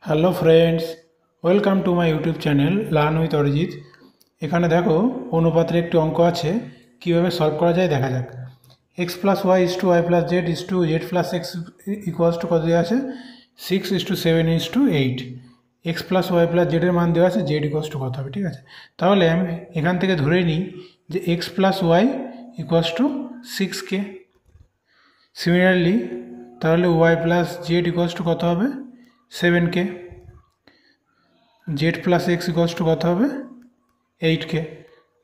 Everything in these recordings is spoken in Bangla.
Hello friends, welcome to my YouTube channel learn with Arijit. এখানে দেখো অনুপাতের একটি অঙ্ক আছে, কীভাবে সলভ করা যায় দেখা যাক। X plus Y is to Y plus Z is to Z plus X equals to কত দেওয়া আছে? 6:7:8। এক্স প্লাস ওয়াই প্লাস জেডের মান দেওয়া আছে, জেড ইকুয়ালস টু কত হবে, ঠিক আছে। তাহলে আমি এখান থেকে ধরে নিই যে X plus Y equals to 6K। Similarly তাহলে Y plus Z equals to কত হবে? 7K। Z plus X equals to কত হবে? 8K।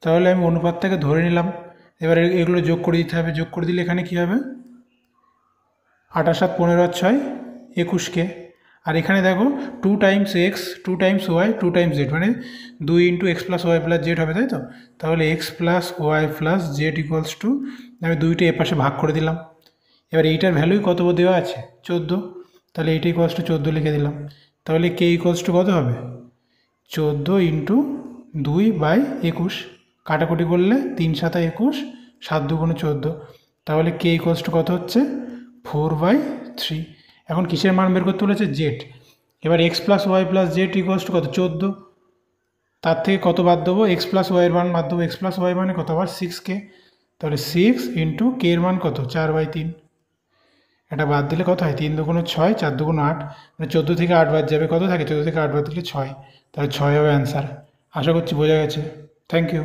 তাহলে আমি অনুপাতটাকে ধরে নিলাম। এবার এগুলো যোগ করে দিতে হবে। যোগ করে দিলে এখানে কী হবে? 8 7 15 6 21K। আর এখানে দেখো 2 times X 2 times Y 2 times Z, মানে 2 into X plus Y plus Z হবে, তাই তো। তাহলে X plus Y plus Z equals to, আমি দুইটা এ পাশে ভাগ করে দিলাম। এবার এইটার ভ্যালুই কত দেওয়া আছে? 14। তাহলে এইটা ইকুয়ালস টু 14 লিখে দিলাম। তাহলে কে ইকুয়ালস টু কত হবে? 14 ইন্টু 2/21। কাটাকুটি করলে 3 7 21, 7 2 14। তাহলে কে ইকুয়ালস টু কত হচ্ছে? 4/3। এখন কিসের মান বের করতে বলেছে? জেড। এবার X plus Y plus Z equals to কত? 14। তার থেকে কত বাদ দেবো? এক্স প্লাস ওয়াইয়ের মান বাদ দেবো। এক্স প্লাস ওয়াই মানে কত? আবার 6K। তাহলে 6 ইন্টু কে এর মান কত? 4/3। এটা বাদ দিলে কত হয়? 3 2 6, 4 2 8, মানে 14 থেকে 8 বাদ যাবে, কত থাকে? 14 থেকে 8 বাদ দিলে 6। তাহলে 6 হবে অ্যান্সার। আশা করছি বোঝা গেছে। Thank you.